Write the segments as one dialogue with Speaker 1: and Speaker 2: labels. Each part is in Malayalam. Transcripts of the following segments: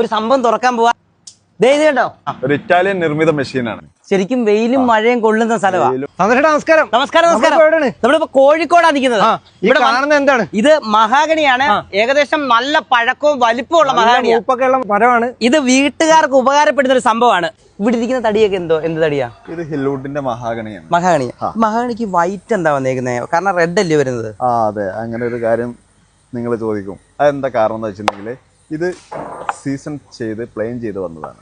Speaker 1: ഒരു സംഭവം തുറക്കാൻ പോവാ. ദേ ഇത് കണ്ടോ,
Speaker 2: ഒരു ഇറ്റാലിയൻ നിർമ്മിത മെഷീനാണ്.
Speaker 1: ശരിക്കും വെയിലും മഴയും കൊള്ളുന്ന സ്ഥലമാണ്.
Speaker 3: നമസ്കാരം.
Speaker 1: നമസ്കാരം. നമ്മളിപ്പോ കോഴിക്കോടാണ് നിൽക്കുന്നത്.
Speaker 3: ഇവിടെ കാണുന്നത് എന്താണ്?
Speaker 1: ഇത് മഹാഗണിയാണ്. ഏകദേശം നല്ല പഴക്കവും വലിപ്പമുള്ള മഹാഗണിയാണ്.
Speaker 3: മരമാണ്.
Speaker 1: ഇത് വീട്ടുകാർക്ക് ഉപകാരപ്പെടുന്ന ഒരു സംഭവമാണ്. ഇവിടെ ഇരിക്കുന്ന തടിയൊക്കെ എന്ത് തടിയാ?
Speaker 2: ഇത് ഹിൽവുഡിന്റെ മഹാഗണിയാണ്.
Speaker 1: മഹാഗണിക്ക് വൈറ്റ് എന്താ വന്നേക്കുന്നത്? കാരണം റെഡ് അല്ലേ വരുന്നത്?
Speaker 2: അതെ, അങ്ങനെ ഒരു കാര്യം നിങ്ങൾ ചോദിക്കും. അതെന്താ കാരണം എന്ന് വെച്ചിട്ടുണ്ടെങ്കിൽ ഇത് സീസൺ ചെയ്ത് പ്ലെയിൻ ചെയ്ത് വന്നതാണ്.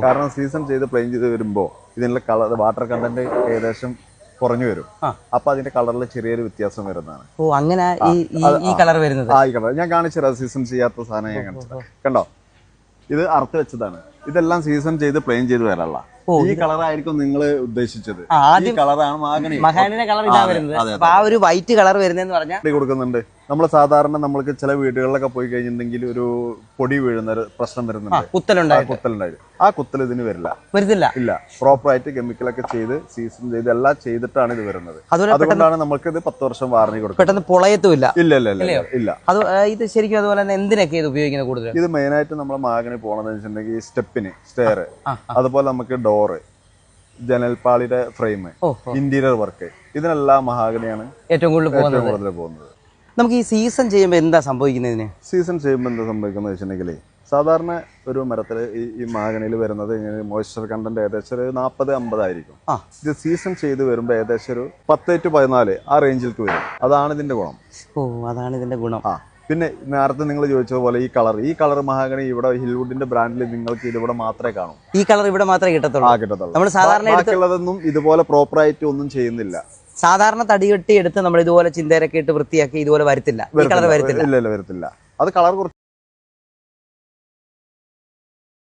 Speaker 2: കാരണം സീസൺ ചെയ്ത് പ്ലെയിൻ ചെയ്ത് വരുമ്പോൾ ഇതിനുള്ള കളർ വാട്ടർ കണ്ടന്റ് ഏകദേശം കുറഞ്ഞു വരും. അപ്പൊ അതിന്റെ കളറിൽ ചെറിയൊരു വ്യത്യാസം വരുന്നതാണ്.
Speaker 1: അങ്ങനെ ഈ കളർ വരുന്നത്.
Speaker 2: ഈ കളർ ഞാൻ കാണിച്ചുതരാം. സീസൺ ചെയ്യാത്ത സാധനം ഞാൻ കാണിച്ചത് കണ്ടോ, ഇത് അറുത്ത് വെച്ചതാണ്. ഇതെല്ലാം സീസൺ ചെയ്ത് പ്ലെയിൻ ചെയ്ത് വരാനുള്ള ഈ കളറായിരിക്കും നിങ്ങൾ ഉദ്ദേശിച്ചത്. ഈ കളറാണ്
Speaker 1: മഹാഗണിയുടെ കളർ ഇതാ വരുന്നത്. അപ്പൊ ആ ഒരു വൈറ്റ് കളർ വരുന്നതെന്ന് പറഞ്ഞാൽ
Speaker 2: കൊടുക്കുന്നുണ്ട്. നമ്മൾ സാധാരണ നമ്മൾക്ക് ചില വീടുകളിലൊക്കെ പോയി കഴിഞ്ഞിട്ടുണ്ടെങ്കിൽ ഒരു പൊടി വീഴുന്ന ഒരു പ്രശ്നം വരുന്നുണ്ട്. കുത്തലുണ്ടായിരുന്നു. ആ കുത്തൽ ഇതിന് വരുന്നില്ല. പ്രോപ്പർ ആയിട്ട് കെമിക്കലൊക്കെ ചെയ്ത് സീസൺ ചെയ്ത് എല്ലാം ചെയ്തിട്ടാണ് ഇത് വരുന്നത്. അതുകൊണ്ടാണ് നമുക്ക് ഇത് 10 വർഷം വാറണ്ടി കൊടുക്കുന്നത്.
Speaker 1: പെട്ടെന്ന് പൊളയത്തുമില്ല.
Speaker 2: ഇല്ല.
Speaker 1: അത് ഇത് ശരിക്കും അതുപോലെ തന്നെ എന്തിനൊക്കെ ഇത് ഉപയോഗിക്കുന്നത് കൂടുതൽ?
Speaker 2: ഇത് മെയിൻ ആയിട്ട് നമ്മൾ മഹാഗണി പോകണമെന്ന് വെച്ചിട്ടുണ്ടെങ്കിൽ സ്റ്റെപ്പിന്, സ്റ്റെയർ, അതുപോലെ നമുക്ക് ഡോറ്, ജനൽപ്പാളിയുടെ ഫ്രെയിം, ഇന്റീരിയർ വർക്ക്, ഇതിനെല്ലാം മഹാഗണിയാണ് ഏറ്റവും കൂടുതൽ പോകുന്നത്.
Speaker 1: നമുക്ക് ഈ സീസൺ ചെയ്യുമ്പോൾ എന്താ സംഭവിക്കുന്നതിന്?
Speaker 2: സീസൺ ചെയ്യുമ്പോൾ എന്താ സംഭവിക്കുന്നത് വെച്ചിട്ടുണ്ടെങ്കിൽ സാധാരണ ഒരു മരത്തിൽ ഈ മഹാഗണിയിൽ വരുന്നത് ഇങ്ങനെ മോയ്സ്ചർ കണ്ടന്റ് ഏകദേശം ഒരു 40-50 ആയിരിക്കും. ഇത് സീസൺ ചെയ്ത് വരുമ്പോൾ ഏകദേശം ഒരു 10 to 14 ആ റേഞ്ചിലേക്ക് വരും. അതാണ് ഇതിന്റെ ഗുണം.
Speaker 1: അതാണ് ഇതിന്റെ ഗുണം.
Speaker 2: പിന്നെ നേരത്തെ നിങ്ങൾ ചോദിച്ച പോലെ ഈ കളർ മഹാഗണി ഇവിടെ ഹിൽവുഡിന്റെ ബ്രാൻഡിൽ നിങ്ങൾക്ക് ഇതിവിടെ മാത്രമേ കാണൂ.
Speaker 1: ഈ കളർ ഇവിടെ മാത്രമേ കിട്ടത്തുള്ളൂ.
Speaker 2: നമ്മൾ സാധാരണ ബാക്കിയുള്ളതൊന്നും ഇതുപോലെ പ്രോപ്പർ ആയിട്ട് ഒന്നും ചെയ്യുന്നില്ല.
Speaker 1: സാധാരണ തടി കെട്ടി എടുത്ത് നമ്മൾ ഇതുപോലെ ചിന്തേരൊക്കെ ഇട്ട് വൃത്തിയാക്കി ഇതുപോലെ വരത്തില്ല. ഈ കളർ വരത്തില്ല.
Speaker 2: വരത്തില്ല. അത് കളർ